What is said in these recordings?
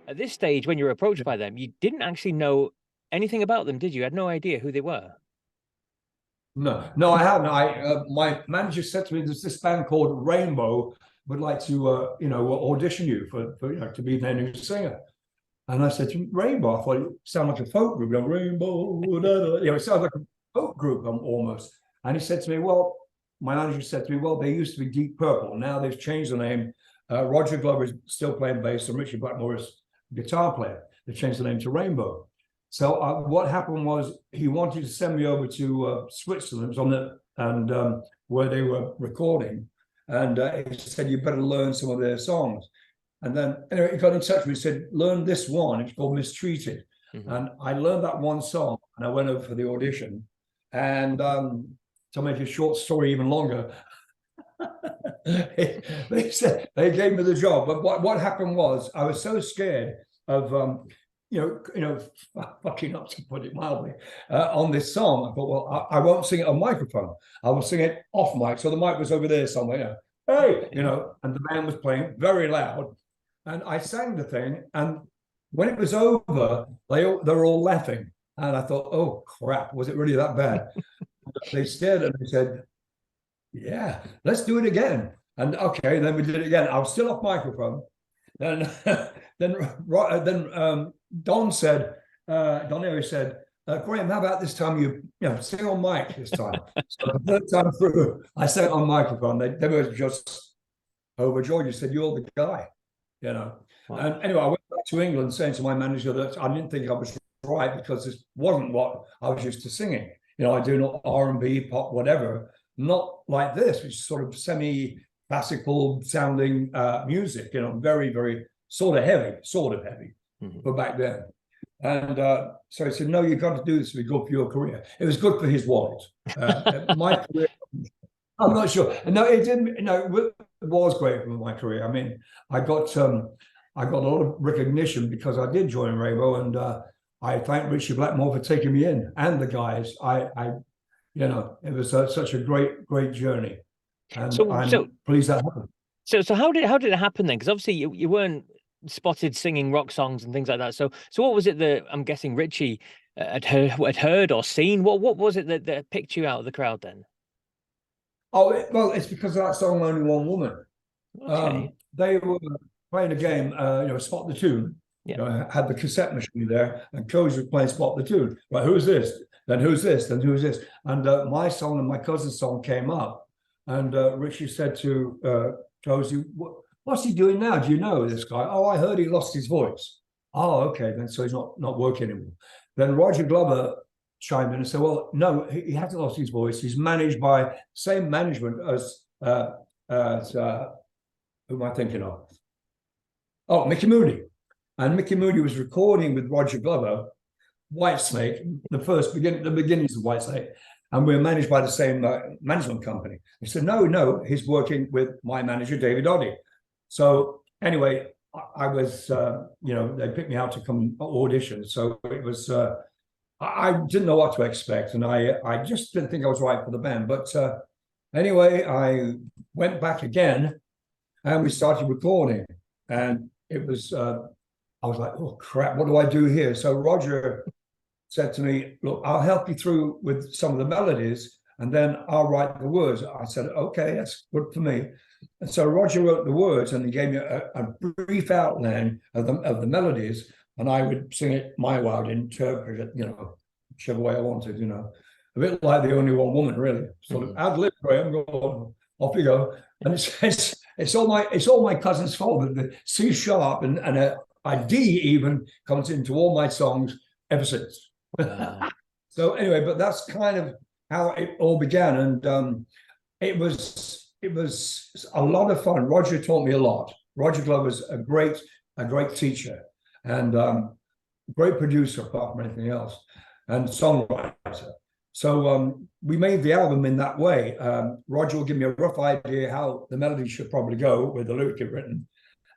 at this stage, when you were approached by them, you didn't actually know anything about them, did you? You had no idea who they were. No, I haven't. My manager said to me, "There's this band called Rainbow would like to, audition you for to be their new singer." And I said, "Rainbow." I thought it sounded like a folk group. Rainbow, it sounds like a folk group almost. And he said to me, "Well," my manager said to me, "Well, they used to be Deep Purple. Now they've changed the name. Roger Glover is still playing bass, and Ritchie Blackmore is guitar player. They changed the name to Rainbow." So what happened was he wanted to send me over to Switzerland where they were recording, and he said, "You better learn some of their songs." And then anyway, he got in touch with me. He said, "Learn this one. It's called Mistreated." And I learned that one song, and I went over for the audition. And to make a short story even longer, they gave me the job. But what happened was I was so scared of fucking up, to put it mildly, on this song. I thought, well, I won't sing it on microphone. I will sing it off mic. So the mic was over there somewhere. Hey, and the band was playing very loud, and I sang the thing. And when it was over, they were all laughing, and I thought, oh crap, was it really that bad? They stared at me and said, "Yeah, let's do it again." And okay, then we did it again. I was still off microphone. Then Don Harry said, "Graham, how about this time you sing on mic this time?" So the third time through, I sang on microphone. They were just overjoyed. He said, "You're the guy," Wow. And anyway, I went back to England saying to my manager that I didn't think I was right because this wasn't what I was used to singing. I do not R&B, pop, whatever, not like this, which is sort of semi-classical sounding music, very, very sort of heavy for back then. And so he said, "No, you've got to do this to be good for your career." It was good for his wallet. My career, I'm not sure. No, it didn't. No, it was great for my career. I mean, I got a lot of recognition because I did join Rainbow, and I thank Ritchie Blackmore for taking me in, and the guys. It was such a great journey, and I'm pleased that happened. So how did it happen then? Because obviously you weren't spotted singing rock songs and things like that. So what was it that I'm guessing Ritchie had heard or seen? What was it that picked you out of the crowd then? Oh, well, it's because of that song "Only One Woman." Okay. They were playing a game, Spot the Tune. Yeah. Had the cassette machine there, and Cozy was playing Spot the Tune. Right, who's this? Then who's this? Then who's this? And my song and my cousin's song came up, and Ritchie said to Cozy, "What's he doing now? Do you know this guy?" "Oh, I heard he lost his voice." "Oh, okay, then so he's not working anymore." Then Roger Glover chimed in and said, "Well, no, he hasn't lost his voice. He's managed by same management as who am I thinking of? Oh, Mickey Moody." And Mickey Moody was recording with Roger Glover, Whitesnake, the beginnings of Whitesnake, and we're managed by the same management company. He said, no, he's working with my manager, David Oddy. So anyway, I was, they picked me out to come audition. So it was, I didn't know what to expect, and I just didn't think I was right for the band. But anyway, I went back again, and we started recording, and it was. I was like, "Oh crap, what do I do here?" So Roger said to me, "Look, I'll help you through with some of the melodies, and then I'll write the words." I said, "Okay, that's good for me." And so Roger wrote the words, and he gave me a brief outline of the melodies, and I would sing it my way, I'd interpret it, whichever way I wanted, a bit like The Only One Woman, really. Sort of ad lib, Graham, go on, off you go. And it's all my cousin's fault that the C sharp and a D even comes into all my songs ever since. So anyway, but that's kind of how it all began, and it was a lot of fun. Roger taught me a lot. Roger Glover's a great teacher and great producer, apart from anything else, and songwriter. So we made the album in that way. Roger will give me a rough idea how the melody should probably go with the lyric written.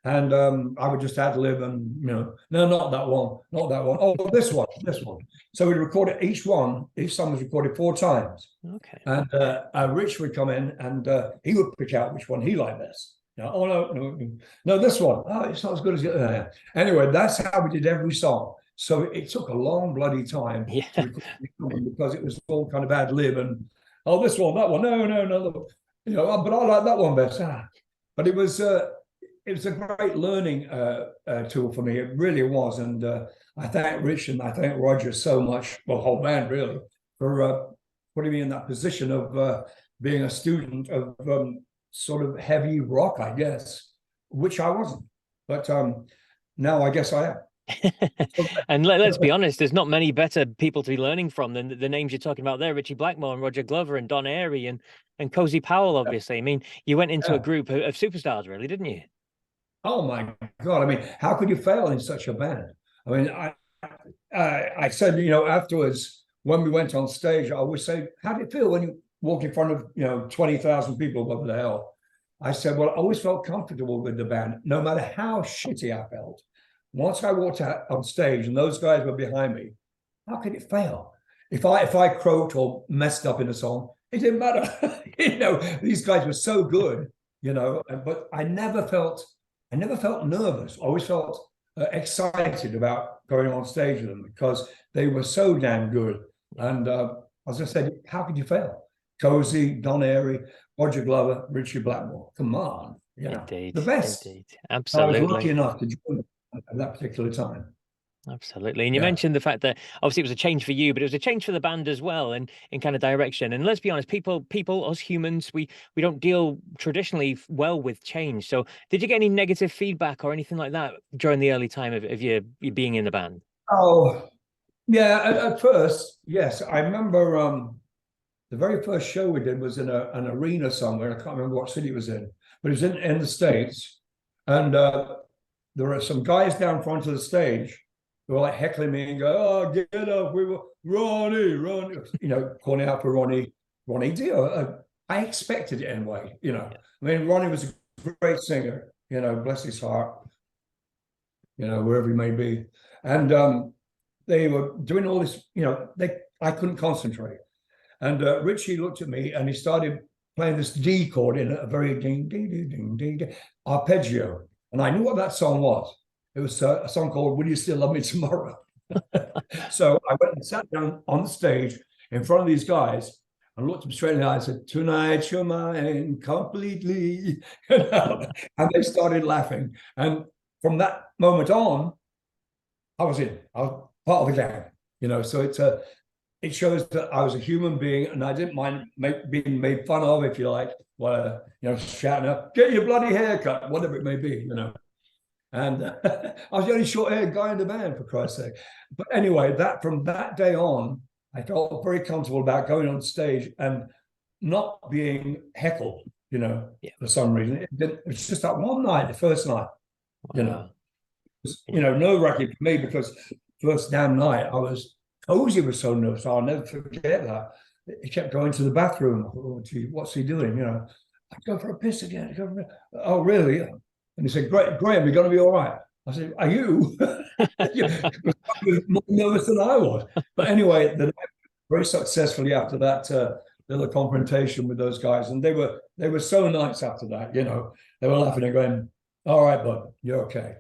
And I would just ad lib and, no, not that one. Oh, this one. So we'd record it, each song was recorded 4 times. Okay. And Rich would come in and he would pick out which one he liked best. No, oh no, this one. Oh, it's not as good as the other. Anyway, that's how we did every song. So it took a long bloody time Yeah. to record because it was all kind of ad lib and this one, that one, no, but I like that one best. But it was a great learning tool for me. It really was, and I thank Rich and I thank Roger so much, well, the whole band really, for putting me in that position of being a student of sort of heavy rock, I guess, which I wasn't. But now I guess I am. And let's be honest, there's not many better people to be learning from than the names you're talking about there, Ritchie Blackmore and Roger Glover and Don Airey and Cozy Powell, obviously. I mean, you went into a group of superstars, really, didn't you? Oh my God! I mean, how could you fail in such a band? I mean, I said, afterwards when we went on stage, I always say, "How do you feel when you walk in front of 20,000 people? What the hell?" I said, "Well, I always felt comfortable with the band, no matter how shitty I felt. Once I walked out on stage and those guys were behind me, how could it fail? If I croaked or messed up in a song, it didn't matter. These guys were so good, but I never felt nervous. I always felt excited about going on stage with them because they were so damn good. And as I said, how could you fail? Cozy, Don Airey, Roger Glover, Ritchie Blackmore. Come on, Indeed, the best. indeed, I was lucky absolutely. enough to join them at that particular time. Absolutely. And you mentioned the fact that obviously it was a change for you, but it was a change for the band as well in kind of direction. And let's be honest, people, us humans, we don't deal traditionally well with change. So did you get any negative feedback or anything like that during the early time of you being in the band? Oh, yeah. At first, yes. I remember the very first show we did was in an arena somewhere. I can't remember what city it was in, but it was in the States. And there were some guys down front of the stage who were like heckling me and go, "Oh, get up, we were Ronnie," calling out for Ronnie Dio. I expected it anyway, I mean, Ronnie was a great singer, bless his heart, wherever he may be. And they were doing all this, I couldn't concentrate. And Ritchie looked at me and he started playing this D chord in a very ding, ding, ding, ding, ding, ding, arpeggio. And I knew what that song was. It was a song called "Will You Still Love Me Tomorrow?" So I went and sat down on the stage in front of these guys and looked them straight in the eye and said, "Tonight you're mine completely." And they started laughing. And from that moment on, I was in. I was part of the gang, so it shows that I was a human being and I didn't mind being made fun of, if you like, shouting up, "Get your bloody haircut," whatever it may be, And I was the only short-haired guy in the band, for Christ's sake. But anyway, from that day on, I felt very comfortable about going on stage and not being heckled, for some reason. It was just that one night, the first night, it was, nerve-wracking for me because first damn night Cozy was so nervous. I'll never forget that. He kept going to the bathroom. "Oh, gee, what's he doing?" "I'd go for a piss again. "Oh, really?" And he said, "Graham, you're going to be all right." I said, "Are you?" He was more nervous than I was. But anyway, very successfully after that little confrontation with those guys. And they were so nice after that, They were laughing and going, "All right, bud, you're okay."